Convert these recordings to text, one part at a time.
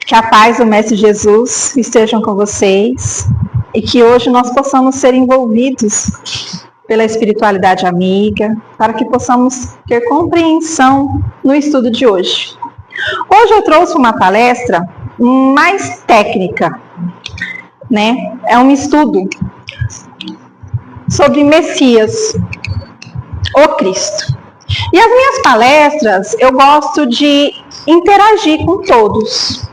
Que a paz do Mestre Jesus estejam com vocês e que hoje nós possamos ser envolvidos pela espiritualidade amiga, para que possamos ter compreensão no estudo de hoje. Hoje eu trouxe uma palestra mais técnica, né? É um estudo sobre Messias, o Cristo. E as minhas palestras, eu gosto de interagir com todos.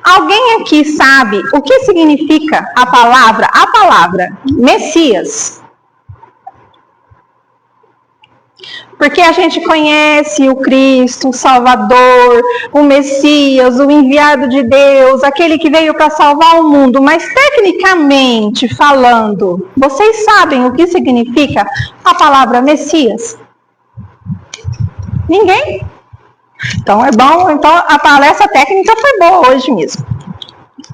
Alguém aqui sabe o que significa a palavra Messias? Porque a gente conhece o Cristo, o Salvador, o Messias, o enviado de Deus, aquele que veio para salvar o mundo. Mas tecnicamente falando, vocês sabem o que significa a palavra Messias? Ninguém? Então é bom, então a palestra técnica foi boa hoje mesmo.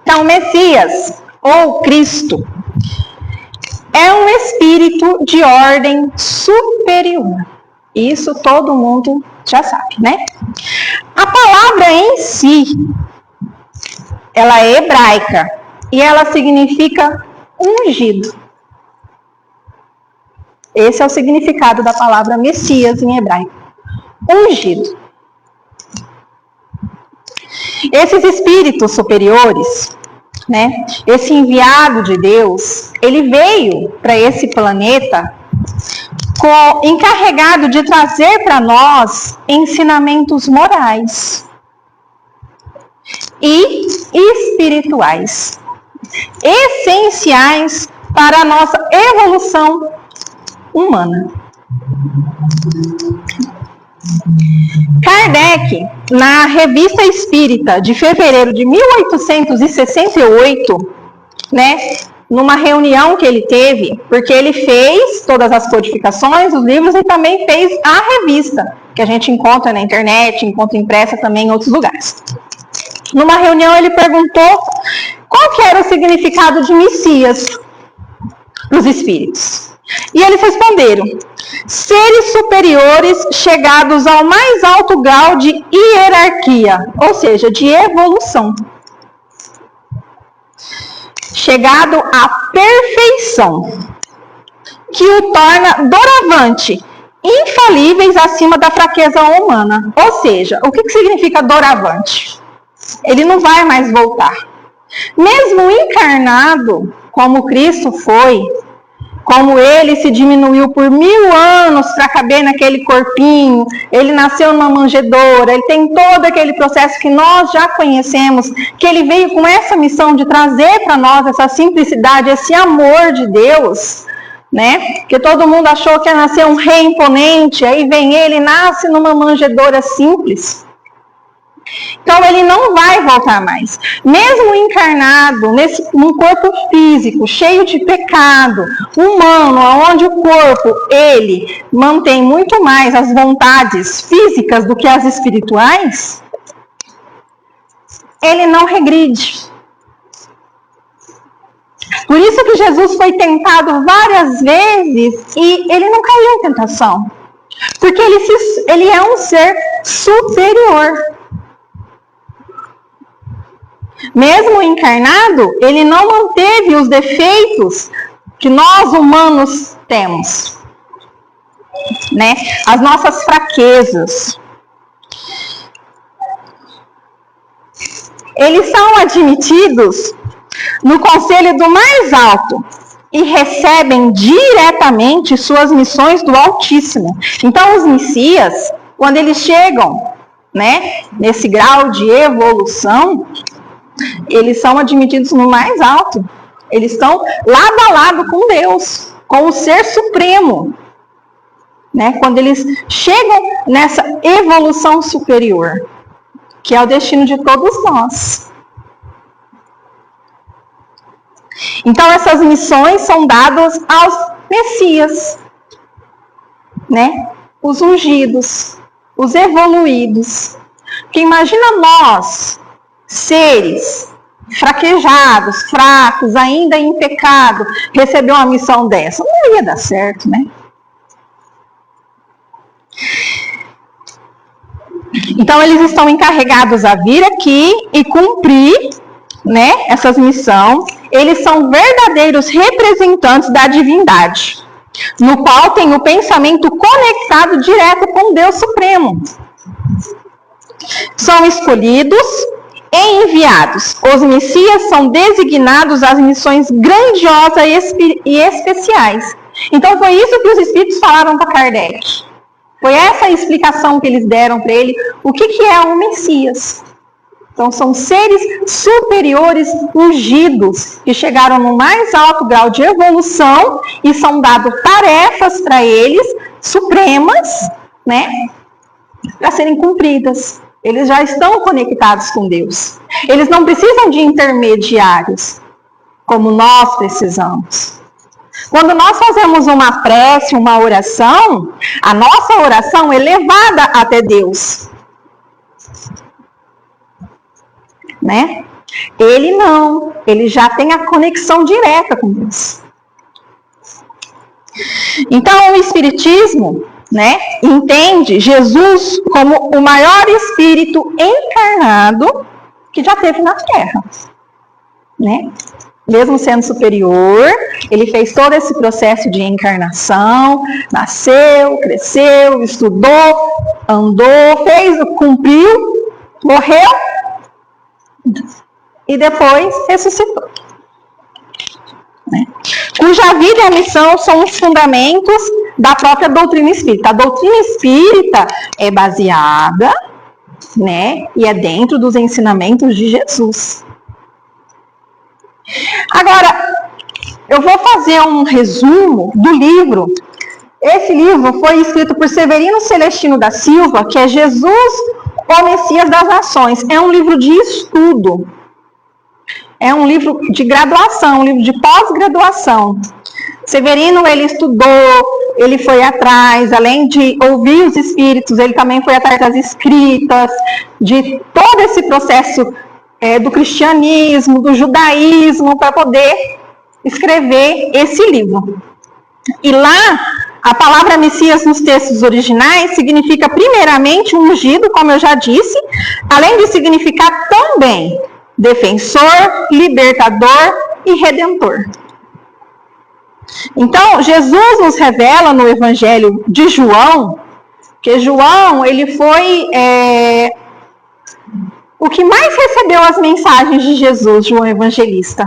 Então, Messias, ou Cristo, é um espírito de ordem superior. Isso todo mundo já sabe, né? A palavra em si, ela é hebraica e ela significa ungido. Esse é o significado da palavra Messias em hebraico. Ungido. Esses espíritos superiores, né? Esse enviado de Deus, ele veio para esse planeta encarregado de trazer para nós ensinamentos morais e espirituais, essenciais para a nossa evolução humana. Kardec, na Revista Espírita de fevereiro de 1868, né, numa reunião que ele teve, porque ele fez todas as codificações, os livros, e também fez a revista, que a gente encontra na internet, encontra impressa também em outros lugares. Numa reunião ele perguntou qual que era o significado de Messias para os espíritos. E eles responderam: seres superiores chegados ao mais alto grau de hierarquia, ou seja, de evolução. Chegado à perfeição, que o torna doravante, infalíveis acima da fraqueza humana. Ou seja, o que significa doravante? Ele não vai mais voltar. Mesmo encarnado, como Cristo foi, como ele se diminuiu por 1000 anos para caber naquele corpinho, ele nasceu numa manjedoura, ele tem todo aquele processo que nós já conhecemos, que ele veio com essa missão de trazer para nós essa simplicidade, esse amor de Deus, né? Que todo mundo achou que ia nascer um rei imponente, aí vem ele, nasce numa manjedoura simples. Então ele não vai voltar mais. Mesmo encarnado num corpo físico, cheio de pecado, humano, onde o corpo, ele mantém muito mais as vontades físicas do que as espirituais, ele não regride. Por isso que Jesus foi tentado várias vezes e ele não caiu em tentação. Porque ele é um ser superior. Mesmo encarnado, ele não manteve os defeitos que nós humanos temos, né? As nossas fraquezas. Eles são admitidos no conselho do mais alto e recebem diretamente suas missões do Altíssimo. Então, os Messias, quando eles chegam, né, nesse grau de evolução, eles são admitidos no mais alto. Eles estão lado a lado com Deus, com o Ser Supremo. Né? Quando eles chegam nessa evolução superior, que é o destino de todos nós. Então, essas missões são dadas aos Messias, né? Os ungidos, os evoluídos. Porque imagina nós, seres fraquejados, fracos, ainda em pecado, receber uma missão dessa. Não ia dar certo, né? Então, eles estão encarregados a vir aqui e cumprir, né, essas missões. Eles são verdadeiros representantes da divindade, no qual tem o pensamento conectado direto com Deus Supremo. São escolhidos e enviados. Os Messias são designados às missões grandiosas e especiais. Então, foi isso que os Espíritos falaram para Kardec. Foi essa a explicação que eles deram para ele, o que é um Messias. Então, são seres superiores ungidos, que chegaram no mais alto grau de evolução e são dadas tarefas para eles, supremas, né, para serem cumpridas. Eles já estão conectados com Deus. Eles não precisam de intermediários, como nós precisamos. Quando nós fazemos uma prece, uma oração, a nossa oração é levada até Deus. Né? Ele não, ele já tem a conexão direta com Deus. Então, o Espiritismo, né, entende Jesus como o maior espírito encarnado que já teve na Terra. Né? Mesmo sendo superior, ele fez todo esse processo de encarnação, nasceu, cresceu, estudou, andou, fez, cumpriu, morreu e depois ressuscitou. Né? Cuja vida e a missão são os fundamentos da própria doutrina espírita. A doutrina espírita é baseada, né, e é dentro dos ensinamentos de Jesus. Agora, eu vou fazer um resumo do livro. Esse livro foi escrito por Severino Celestino da Silva, que é Jesus, o Messias das Nações. É um livro de estudo. É um livro de graduação, um livro de pós-graduação. Severino, ele estudou, ele foi atrás, além de ouvir os espíritos, ele também foi atrás das escritas, de todo esse processo do cristianismo, do judaísmo, para poder escrever esse livro. E lá, a palavra Messias nos textos originais significa primeiramente ungido, como eu já disse, além de significar também defensor, libertador e redentor. Então, Jesus nos revela no Evangelho de João, que João, ele foi o que mais recebeu as mensagens de Jesus, João Evangelista.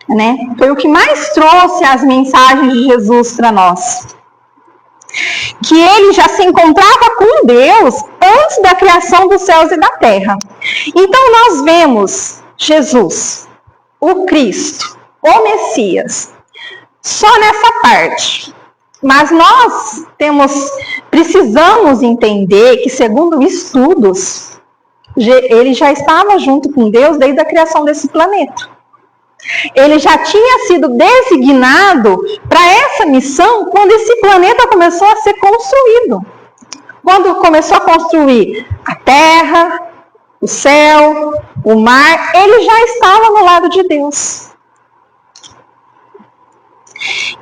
Né? Foi o que mais trouxe as mensagens de Jesus para nós. Que ele já se encontrava com Deus antes da criação dos céus e da terra. Então nós vemos Jesus, o Cristo, o Messias, só nessa parte. Mas nós precisamos entender que, segundo estudos, ele já estava junto com Deus desde a criação desse planeta. Ele já tinha sido designado para essa missão quando esse planeta começou a ser construído. Quando começou a construir a terra, o céu, o mar, ele já estava no lado de Deus.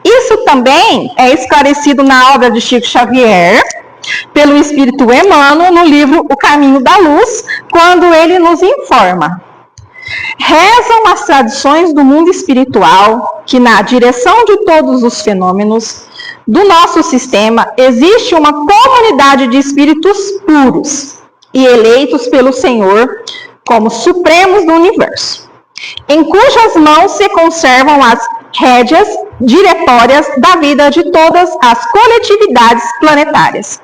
Isso também é esclarecido na obra de Chico Xavier, pelo Espírito Emmanuel, no livro O Caminho da Luz, quando ele nos informa: rezam as tradições do mundo espiritual que, na direção de todos os fenômenos do nosso sistema, existe uma comunidade de espíritos puros e eleitos pelo Senhor como supremos do universo, em cujas mãos se conservam as rédeas diretórias da vida de todas as coletividades planetárias.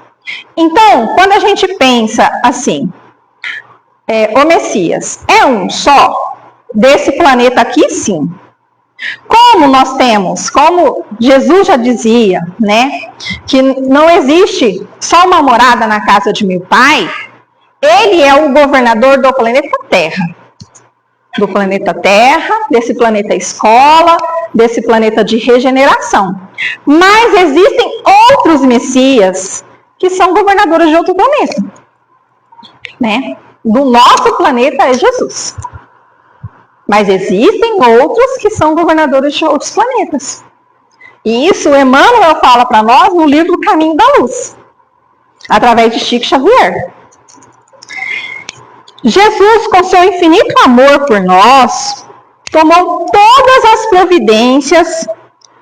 Então, quando a gente pensa assim, o Messias é um só, desse planeta aqui, sim. Como nós temos, como Jesus já dizia, né, que não existe só uma morada na casa de meu pai, ele é o governador do planeta Terra. Do planeta Terra, desse planeta Escola, desse planeta de regeneração. Mas existem outros Messias que são governadores de outro planeta. Né? Do nosso planeta é Jesus. Mas existem outros que são governadores de outros planetas. E isso Emmanuel fala para nós no livro O Caminho da Luz, através de Chico Xavier. Jesus, com seu infinito amor por nós, tomou todas as providências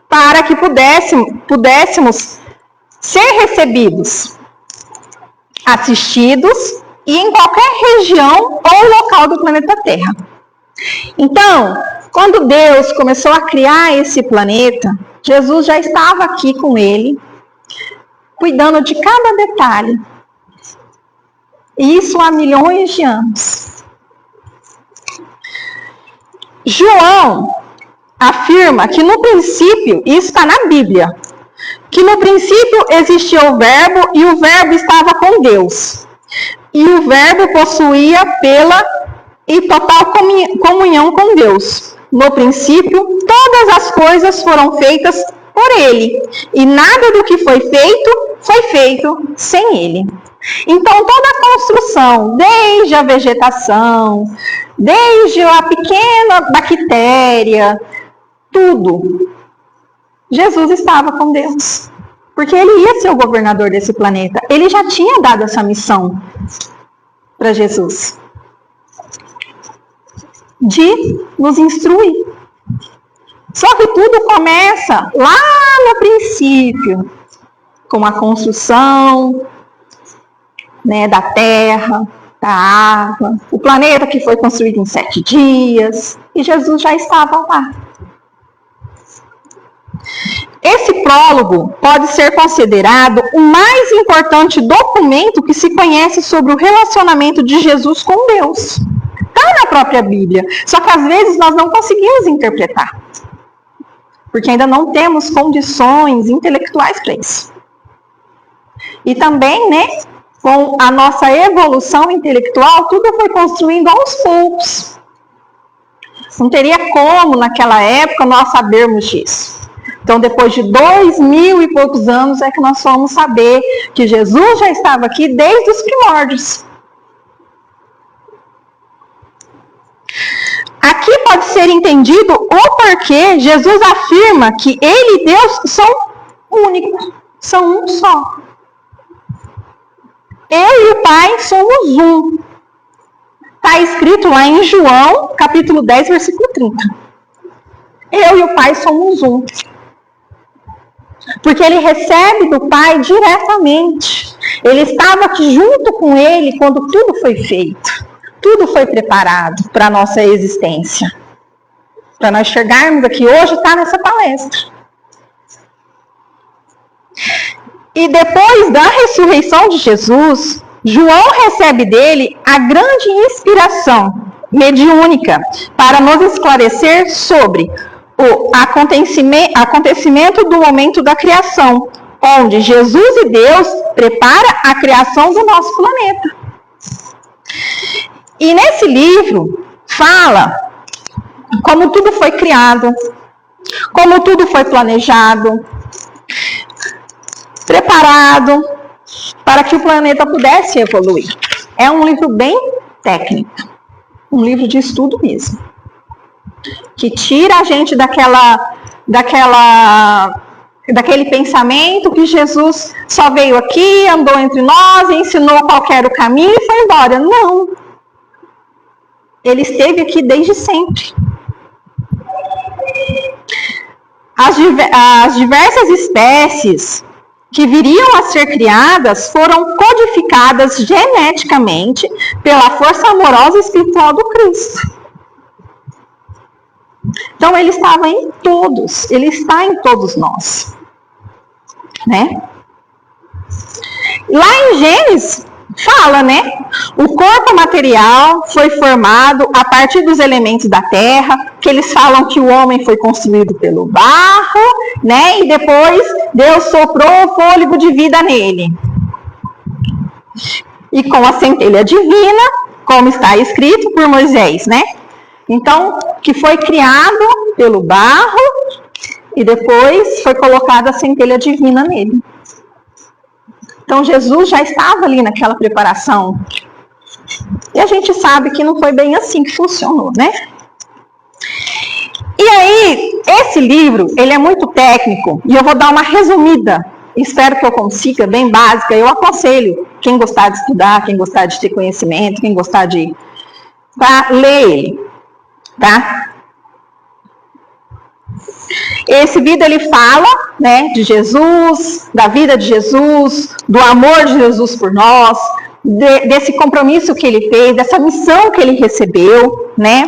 para que pudéssemos ser recebidos, assistidos e em qualquer região ou local do planeta Terra. Então, quando Deus começou a criar esse planeta, Jesus já estava aqui com ele, cuidando de cada detalhe. Isso há milhões de anos. João afirma que no princípio, isso está na Bíblia, que no princípio existia o Verbo e o Verbo estava com Deus. E o Verbo possuía plena e total comunhão com Deus. No princípio, todas as coisas foram feitas por ele, e nada do que foi feito sem ele. Então, toda a construção, desde a vegetação, desde a pequena bactéria, tudo, Jesus estava com Deus, porque ele ia ser o governador desse planeta. Ele já tinha dado essa missão para Jesus, de nos instruir. Só que tudo começa lá no princípio, com a construção, né, da terra, da água, o planeta que foi construído em 7 dias, e Jesus já estava lá. Esse prólogo pode ser considerado o mais importante documento que se conhece sobre o relacionamento de Jesus com Deus. Está na própria Bíblia, só que às vezes nós não conseguimos interpretar, porque ainda não temos condições intelectuais para isso. E também, né, com a nossa evolução intelectual, tudo foi construindo aos poucos. Não teria como, naquela época, nós sabermos disso. Então, depois de 2000 e poucos anos, é que nós fomos saber que Jesus já estava aqui desde os primórdios. Aqui pode ser entendido o porquê Jesus afirma que ele e Deus são únicos, são um só. Eu e o Pai somos um. Está escrito lá em João, capítulo 10, versículo 30. Eu e o Pai somos um. Porque ele recebe do Pai diretamente. Ele estava aqui junto com ele quando tudo foi feito. Tudo foi preparado para a nossa existência. Para nós chegarmos aqui hoje, está nessa palestra. E depois da ressurreição de Jesus, João recebe dele a grande inspiração mediúnica para nos esclarecer sobre o acontecimento do momento da criação, onde Jesus e Deus prepara a criação do nosso planeta. E nesse livro fala como tudo foi criado, como tudo foi planejado, preparado para que o planeta pudesse evoluir. É um livro bem técnico, um livro de estudo mesmo, que tira a gente daquele pensamento que Jesus só veio aqui, andou entre nós, ensinou qual era o caminho e foi embora. Não. Ele esteve aqui desde sempre. As diversas espécies que viriam a ser criadas foram codificadas geneticamente pela força amorosa e espiritual do Cristo. Então, ele estava em todos, ele está em todos nós, né? Lá em Gênesis, fala, né? O corpo material foi formado a partir dos elementos da terra, que eles falam que o homem foi construído pelo barro, né? E depois Deus soprou o fôlego de vida nele. E com a centelha divina, como está escrito por Moisés, né? Então, que foi criado pelo barro e depois foi colocada a centelha divina nele. Então, Jesus já estava ali naquela preparação. E a gente sabe que não foi bem assim que funcionou, né? E aí, esse livro, ele é muito técnico, e eu vou dar uma resumida. Espero que eu consiga, bem básica. Eu aconselho quem gostar de estudar, quem gostar de ter conhecimento, quem gostar de para ler ele, tá? Esse vídeo ele fala, né, de Jesus, da vida de Jesus, do amor de Jesus por nós, desse compromisso que ele fez, dessa missão que ele recebeu, né?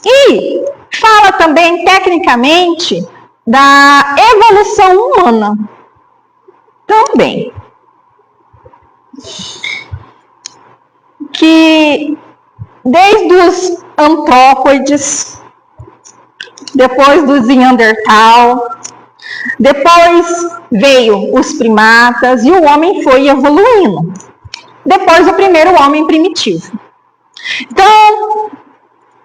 E fala também, tecnicamente, da evolução humana. Também. Que desde os antrópoides, depois dos Neandertal, depois veio os primatas e o homem foi evoluindo. Depois o primeiro homem primitivo. Então,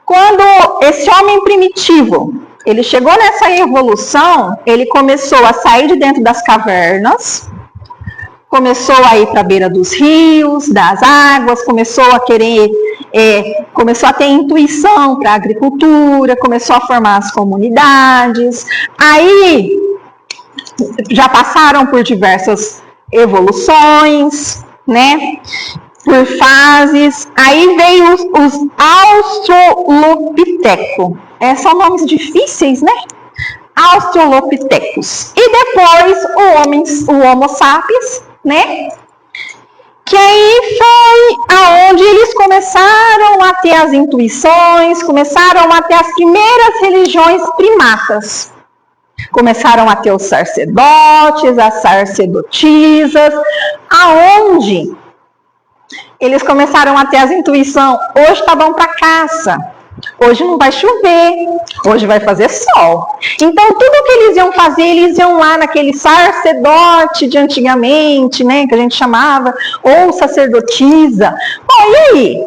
quando esse homem primitivo, ele chegou nessa evolução, ele começou a sair de dentro das cavernas, começou a ir para a beira dos rios, das águas, começou a querer, começou a ter intuição para a agricultura, começou a formar as comunidades. Aí já passaram por diversas evoluções, né? Por fases. Aí veio os Australopithecus. São nomes difíceis, né? Australopithecus. E depois o Homo sapiens, né? Que aí foi aonde eles começaram a ter as intuições, começaram a ter as primeiras religiões primatas. Começaram a ter os sacerdotes, as sacerdotisas, aonde eles começaram a ter as intuições. Hoje tá bom para caça, hoje não vai chover, hoje vai fazer sol. Então tudo que eles iam fazer, eles iam lá naquele sacerdote de antigamente, né, que a gente chamava, ou sacerdotisa. Bom, e aí?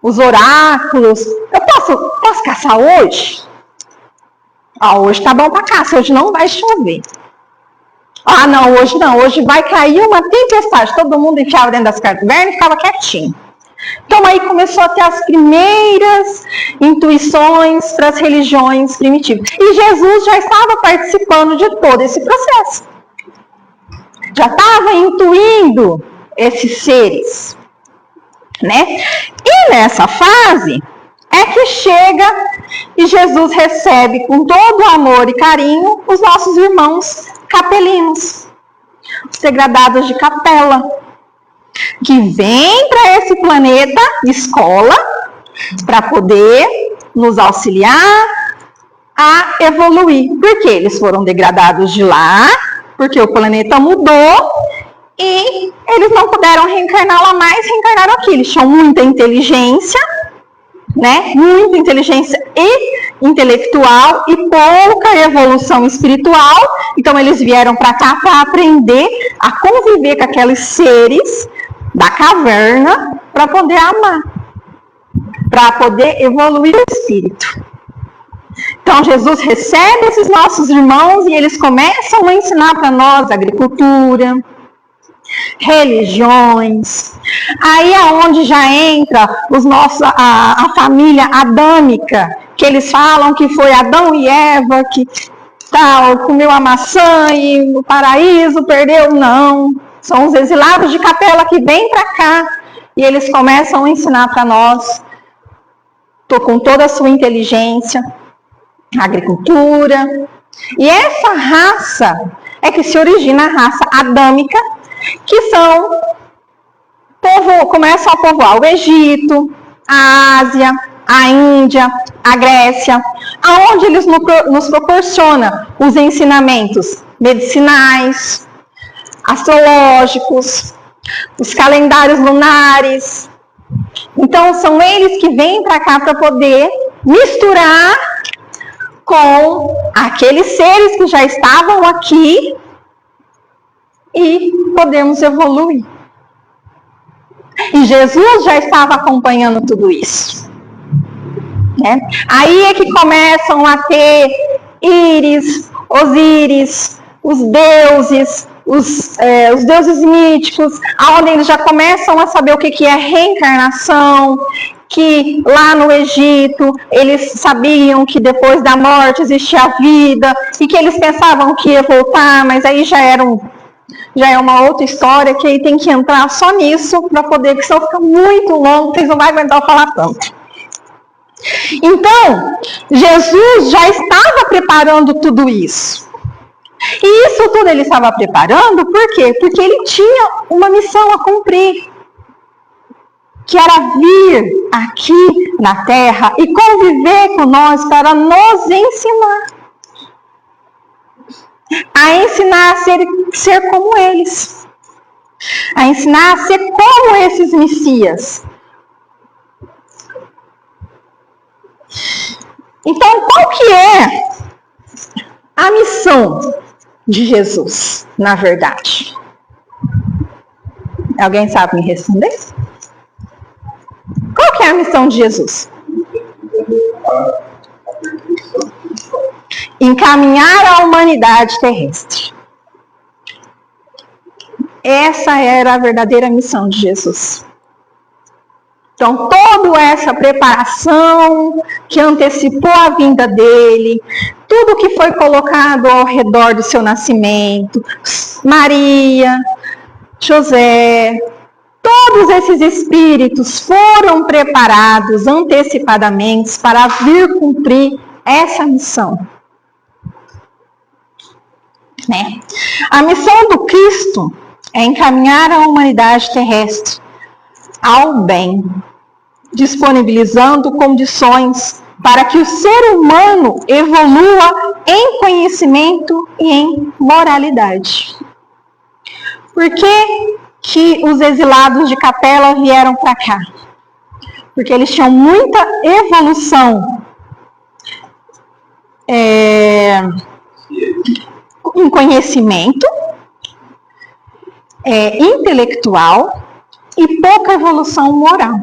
Os oráculos, eu posso caçar hoje? Hoje tá bom para caça, hoje não vai chover. Não, hoje vai cair uma tempestade. Todo mundo enfiava dentro das cavernas e ficava quietinho. Então aí começou a ter as primeiras intuições para as religiões primitivas. E Jesus já estava participando de todo esse processo. Já estava intuindo esses seres, né? E nessa fase é que chega e Jesus recebe com todo amor e carinho os nossos irmãos capelinos, os degradados de capela, que vêm para esse planeta escola para poder nos auxiliar a evoluir. Porque eles foram degradados de lá, porque o planeta mudou e eles não puderam reencarnar lá mais, reencarnaram aqui. Eles tinham muita inteligência, né? Muita inteligência intelectual e pouca evolução espiritual. Então eles vieram para cá para aprender a conviver com aqueles seres da caverna para poder amar, para poder evoluir o espírito. Então Jesus recebe esses nossos irmãos e eles começam a ensinar para nós agricultura, religiões. Aí é onde já entra a família adâmica, que eles falam que foi Adão e Eva que comeu a maçã e no paraíso perdeu. Não, são os exilados de capela que vêm para cá e eles começam a ensinar para nós, com toda a sua inteligência, agricultura. E essa raça é que se origina a raça adâmica, que começam a povoar o Egito, a Ásia, a Índia, a Grécia, aonde eles nos proporcionam os ensinamentos medicinais, astrológicos, os calendários lunares. Então são eles que vêm para cá para poder misturar com aqueles seres que já estavam aqui e podemos evoluir. E Jesus já estava acompanhando tudo isso, né? Aí é que começam a ter Íris, Osíris, os deuses míticos, onde eles já começam a saber o que é reencarnação, que lá no Egito eles sabiam que depois da morte existia a vida, e que eles pensavam que ia voltar, mas aí já é uma outra história, que aí tem que entrar só nisso, para poder, que senão fica muito longo, vocês não vão aguentar eu falar tanto. Então, Jesus já estava preparando tudo isso. E isso tudo ele estava preparando, por quê? Porque ele tinha uma missão a cumprir, que era vir aqui na Terra e conviver com nós para nos ensinar. A ensinar a ser como eles. A ensinar a ser como esses Messias. Então, qual que é a missão de Jesus, na verdade? Alguém sabe me responder? Qual que é a missão de Jesus? Encaminhar a humanidade terrestre. Essa era a verdadeira missão de Jesus. Então, toda essa preparação que antecipou a vinda dele, tudo que foi colocado ao redor do seu nascimento, Maria, José, todos esses espíritos foram preparados antecipadamente para vir cumprir essa missão. Né? A missão do Cristo é encaminhar a humanidade terrestre ao bem, disponibilizando condições para que o ser humano evolua em conhecimento e em moralidade. Por que os exilados de Capela vieram para cá? Porque eles tinham muita evolução em conhecimento intelectual e pouca evolução moral.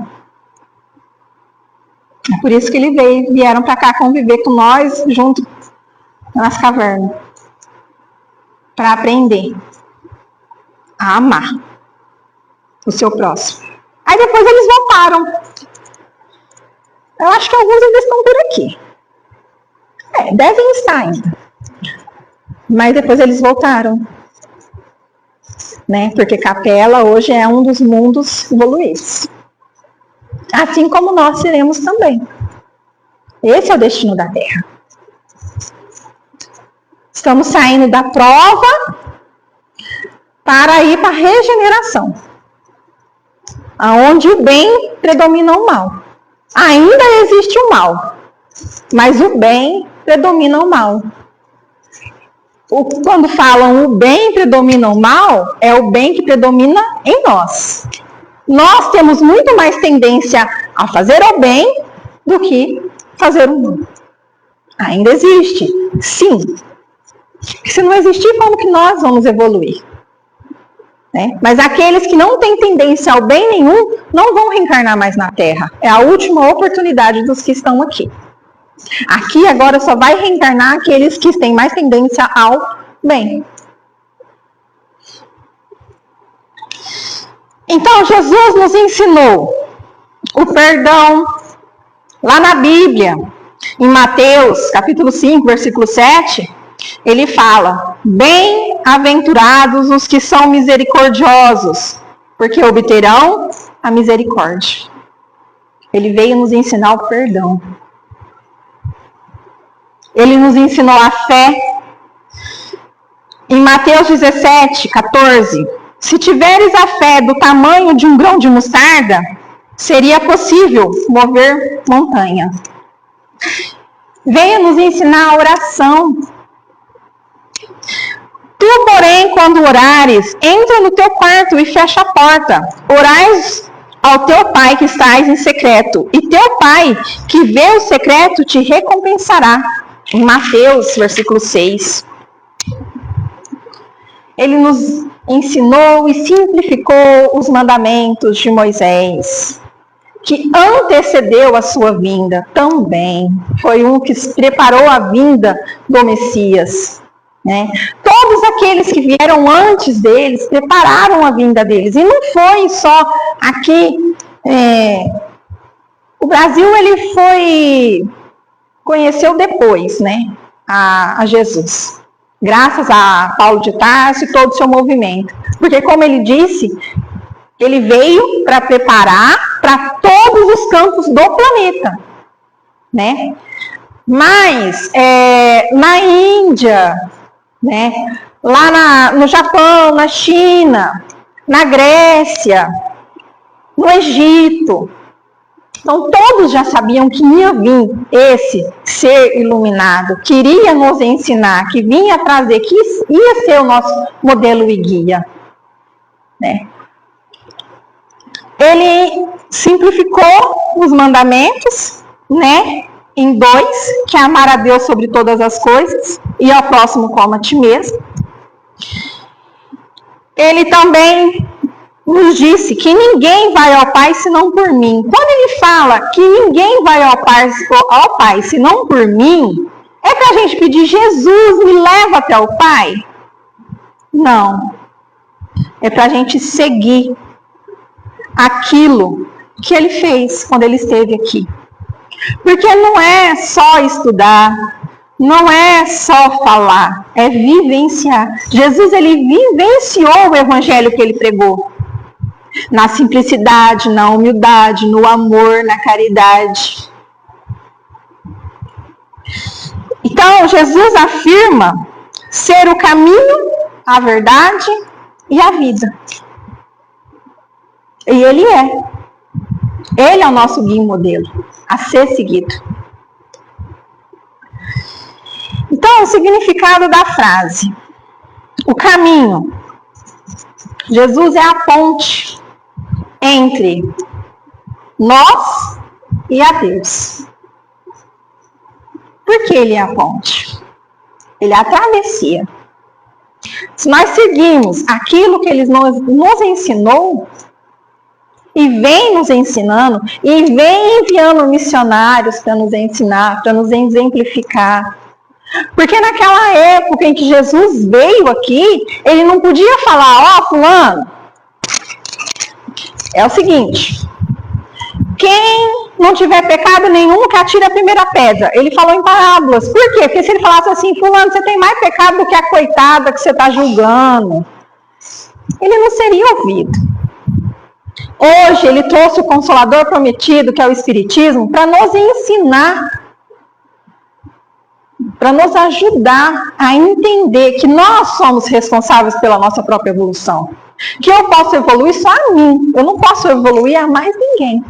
É por isso que vieram para cá conviver com nós junto nas cavernas, para aprender a amar o seu próximo. Aí depois eles voltaram. Eu acho que alguns ainda estão por aqui. Devem estar ainda. Mas depois eles voltaram. Né? Porque Capela hoje é um dos mundos evoluídos. Assim como nós seremos também. Esse é o destino da Terra. Estamos saindo da prova para ir para a regeneração, aonde o bem predomina o mal. Ainda existe o mal, mas o bem predomina o mal. Quando falam o bem predomina o mal, é o bem que predomina em nós. Nós temos muito mais tendência a fazer o bem do que fazer o mal. Ainda existe, sim. Se não existir, como que nós vamos evoluir? Né? Mas aqueles que não têm tendência ao bem nenhum, não vão reencarnar mais na Terra. É a última oportunidade dos que estão aqui. Aqui agora só vai reencarnar aqueles que têm mais tendência ao bem. Então, Jesus nos ensinou o perdão lá na Bíblia, em Mateus, capítulo 5, versículo 7, ele fala: bem-aventurados os que são misericordiosos, porque obterão a misericórdia. Ele veio nos ensinar o perdão. Ele nos ensinou a fé. Em Mateus 17, 14, se tiveres a fé do tamanho de um grão de mostarda, seria possível mover montanha. Veio nos ensinar a oração. Tu, porém, quando orares, entra no teu quarto e fecha a porta. Orais ao teu pai que estás em secreto, e teu pai que vê o secreto te recompensará. Em Mateus, versículo 6. Ele nos ensinou e simplificou os mandamentos de Moisés, que antecedeu a sua vinda também. Foi um que preparou a vinda do Messias. Né? Todos aqueles que vieram antes deles prepararam a vinda deles. E não foi só aqui. O Brasil ele conheceu depois, né, a Jesus. Graças a Paulo de Tarso e todo o seu movimento. Porque, como ele disse, ele veio para preparar para todos os campos do planeta. né? Mas na Índia, né? Lá no Japão, na China, na Grécia, no Egito, então todos já sabiam que ia vir esse ser iluminado, que iria nos ensinar, que vinha trazer, que ia ser o nosso modelo e guia, né? Ele simplificou os mandamentos, né, em 2, que é amar a Deus sobre todas as coisas e ao próximo como a ti mesmo. Ele também nos disse que ninguém vai ao Pai senão por mim. Quando ele fala que ninguém vai ao Pai senão por mim, é para a gente pedir: Jesus, me leva até o Pai? Não. É para a gente seguir aquilo que ele fez quando ele esteve aqui. Porque não é só estudar, não é só falar, é vivenciar. Jesus, ele vivenciou o evangelho que ele pregou. Na simplicidade, na humildade, no amor, na caridade. Então, Jesus afirma ser o caminho, a verdade e a vida. E ele é. Ele é o nosso guia e modelo a ser seguido. Então, o significado da frase: o caminho. Jesus é a ponte entre nós e a Deus. Por que ele é a ponte? Ele é a travessia. Se nós seguirmos aquilo que ele nos ensinou, e vem nos ensinando, e vem enviando missionários para nos ensinar, para nos exemplificar. Porque naquela época em que Jesus veio aqui, ele não podia falar: ó, fulano, é o seguinte, quem não tiver pecado nenhum, que atire a primeira pedra. Ele falou em parábolas. Por quê? Porque se ele falasse assim: fulano, você tem mais pecado do que a coitada que você está julgando, ele não seria ouvido. Hoje ele trouxe o Consolador prometido, que é o Espiritismo, para nos ensinar, para nos ajudar a entender que nós somos responsáveis pela nossa própria evolução. Que eu posso evoluir só a mim, eu não posso evoluir a mais ninguém.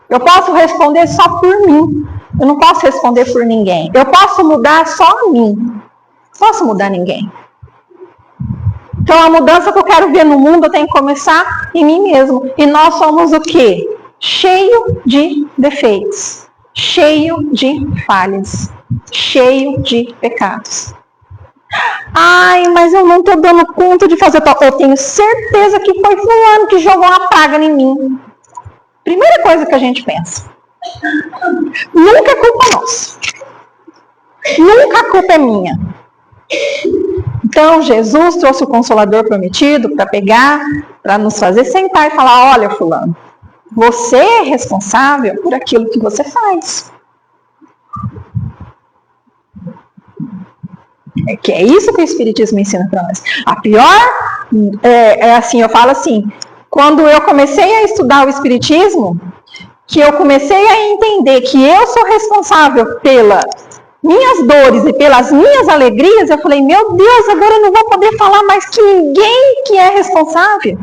Eu posso responder só por mim, eu não posso responder por ninguém. Eu posso mudar só a mim, não posso mudar ninguém. Então a mudança que eu quero ver no mundo, eu tenho que começar em mim mesmo. E nós somos o quê? Cheio de defeitos, cheio de falhas, cheio de pecados. Ai, mas eu não estou dando conta de fazer tal. Eu tenho certeza que foi fulano que jogou uma praga em mim. Primeira coisa que a gente pensa. Nunca é culpa nossa. Nunca a culpa é minha. Então, Jesus trouxe o Consolador prometido para pegar, para nos fazer sentar e falar: olha, fulano, você é responsável por aquilo que você faz. Que é isso que o Espiritismo ensina para nós. A pior, assim, eu falo assim, quando eu comecei a estudar o Espiritismo, que eu comecei a entender que eu sou responsável pelas minhas dores e pelas minhas alegrias, eu falei: meu Deus, agora eu não vou poder falar mais que ninguém que é responsável.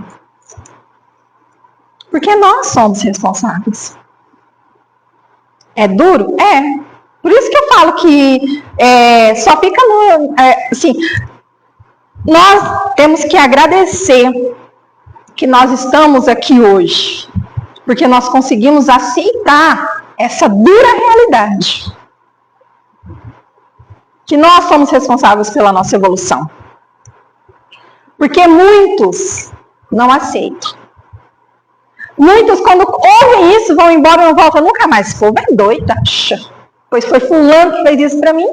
Porque nós somos responsáveis. É duro? É. Por isso que eu falo que só fica no... assim, nós temos que agradecer que nós estamos aqui hoje. Porque nós conseguimos aceitar essa dura realidade. Que nós somos responsáveis pela nossa evolução. Porque muitos não aceitam. Muitos, quando ouvem isso, vão embora e não voltam nunca mais. Esse povo é doido, pois foi fulano que fez isso para mim.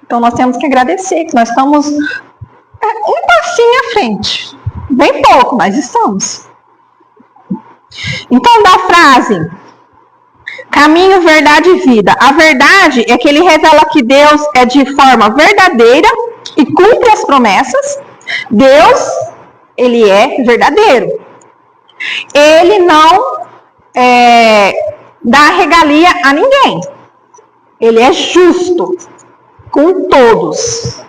Então nós temos que agradecer, que nós estamos um passinho à frente. Bem pouco, mas estamos. Então, da frase: caminho, verdade e vida. A verdade é que ele revela que Deus é de forma verdadeira e cumpre as promessas. Deus, ele é verdadeiro. Ele dá regalia a ninguém. Ele é justo com todos.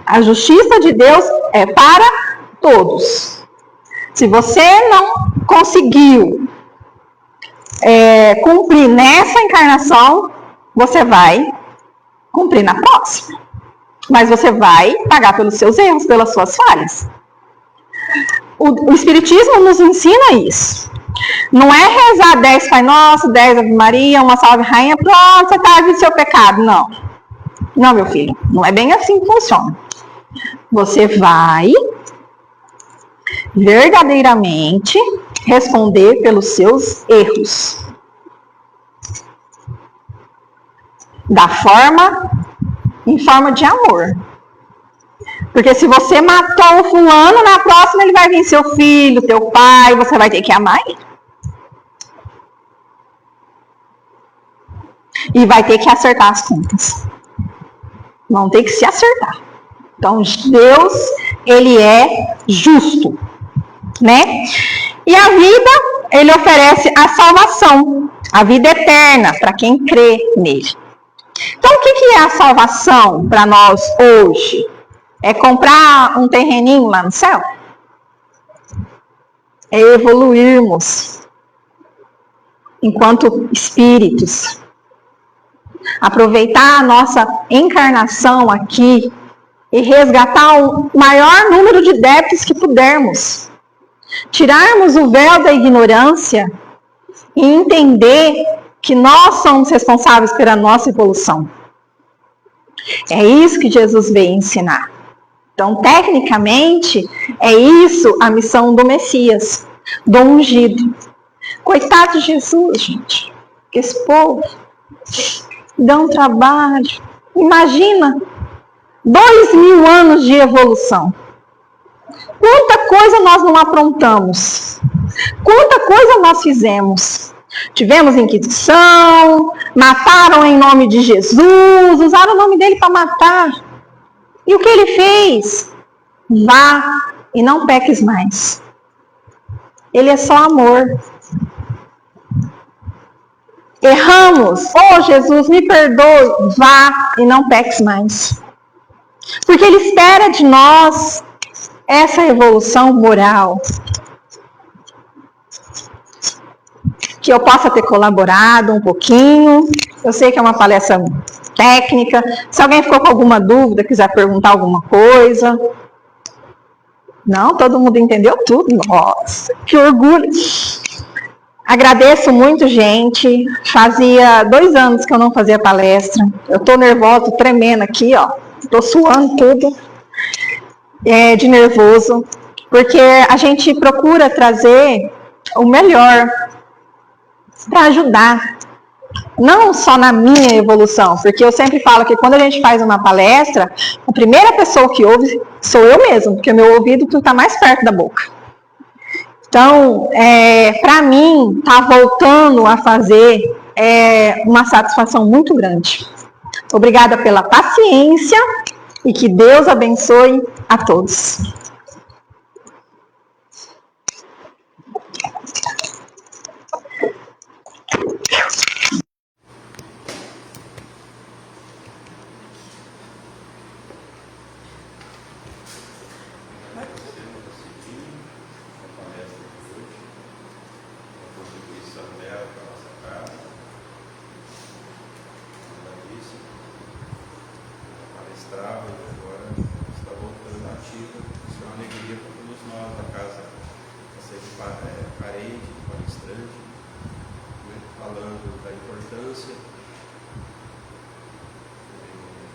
A justiça de Deus é para todos. Se você não conseguiu cumprir nessa encarnação, você vai cumprir na próxima. Mas você vai pagar pelos seus erros, pelas suas falhas. O Espiritismo nos ensina isso. Não é rezar 10 Pai Nosso, 10 Ave Maria, uma Salve Rainha, pronto, você está livre do seu pecado. Não. Não, meu filho. Não é bem assim que funciona. Você vai verdadeiramente responder pelos seus erros. Em forma de amor. Porque se você matou o fulano, na próxima ele vai vir seu filho, teu pai, você vai ter que amar ele. E vai ter que acertar as contas. Vão ter que se acertar. Então, Deus, ele é justo, né? E a vida, ele oferece a salvação, a vida eterna, para quem crê nele. Então, o que é a salvação para nós hoje? É comprar um terreninho lá no céu? É evoluirmos enquanto espíritos. Aproveitar a nossa encarnação aqui e resgatar o maior número de débitos que pudermos. Tirarmos o véu da ignorância e entender que nós somos responsáveis pela nossa evolução. É isso que Jesus veio ensinar. Então, tecnicamente, é isso a missão do Messias, do ungido. Coitado de Jesus, gente. Esse povo dá um trabalho. Imagina, 2000 anos de evolução. Quanta coisa nós não aprontamos. Quanta coisa nós fizemos. Tivemos inquisição, mataram em nome de Jesus, usaram o nome dele para matar. E o que ele fez? Vá e não peques mais. Ele é só amor. Erramos. Oh, Jesus, me perdoe. Vá e não peques mais. Porque ele espera de nós essa evolução moral. Que eu possa ter colaborado um pouquinho. Eu sei que é uma palestra técnica. Se alguém ficou com alguma dúvida, quiser perguntar alguma coisa. Não, todo mundo entendeu tudo. Nossa, que orgulho. Agradeço muito, gente. Fazia 2 anos que eu não fazia palestra. Eu tô nervosa, tô tremendo aqui, ó. Tô suando tudo de nervoso. Porque a gente procura trazer o melhor para ajudar. Não só na minha evolução, porque eu sempre falo que quando a gente faz uma palestra, a primeira pessoa que ouve sou eu mesmo, porque o meu ouvido está mais perto da boca. Então, para mim, tá voltando a fazer uma satisfação muito grande. Obrigada pela paciência e que Deus abençoe a todos.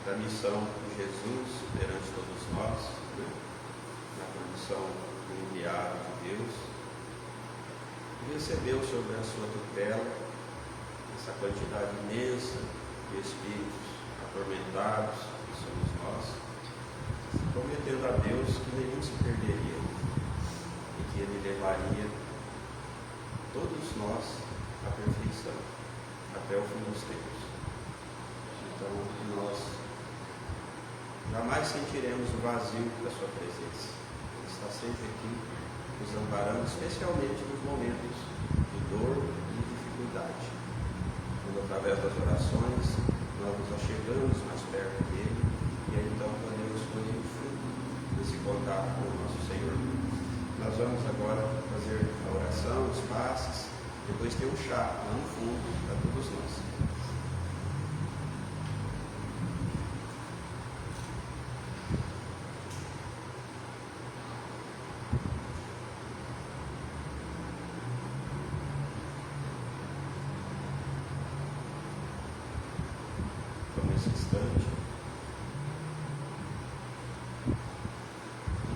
Da missão de Jesus perante todos nós, na condição do enviado de Deus, e recebeu sobre a sua tutela essa quantidade imensa de espíritos atormentados, que somos nós, prometendo a Deus que nenhum se perderia e que Ele levaria todos nós à perfeição, até o fim dos tempos. Então, nós jamais sentiremos o vazio da sua presença. Ele está sempre aqui, nos amparando, especialmente nos momentos de dor e de dificuldade. através das orações, nós nos achegamos mais perto dele e aí então podemos colher o fruto desse contato com o nosso Senhor. Nós vamos agora fazer a oração, os passes, depois tem um chá lá no fundo para todos nós.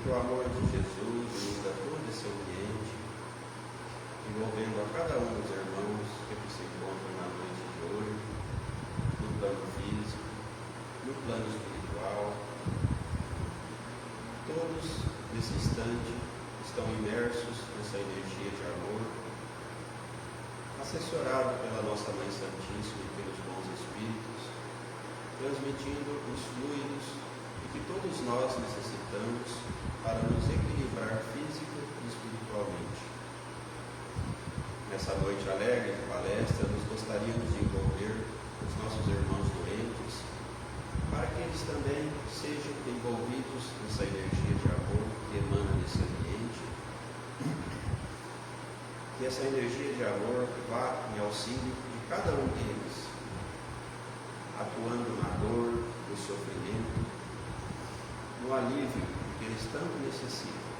O amor de Jesus inunda todo esse ambiente, envolvendo a cada um dos irmãos que aqui se encontram na noite de hoje, no plano físico, no plano espiritual. Todos, nesse instante, estão imersos nessa energia de amor, assessorado pela nossa Mãe Santíssima e pelos bons Espíritos, transmitindo os fluidos que todos nós necessitamos para nos equilibrar física e espiritualmente. Nessa noite alegre de palestra, nós gostaríamos de envolver os nossos irmãos doentes, para que eles também sejam envolvidos nessa energia de amor que emana desse ambiente, que essa energia de amor vá em auxílio de cada um deles, atuando na dor, no sofrimento, no alívio que eles tanto necessitam,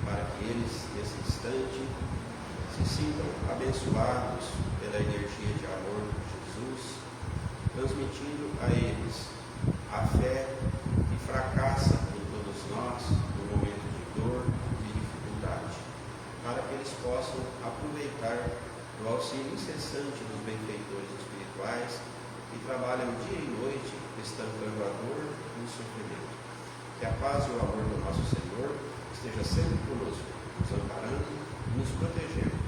para que eles, nesse instante, se sintam abençoados pela energia de amor de Jesus, transmitindo a eles a fé que fracassa em todos nós no momento de dor e dificuldade, para que eles possam aproveitar do auxílio incessante dos benfeitores espirituais que trabalham dia e noite, estancando a dor e o sofrimento. Que a paz e o amor do nosso Senhor esteja sempre conosco, nos amparando e nos protegendo.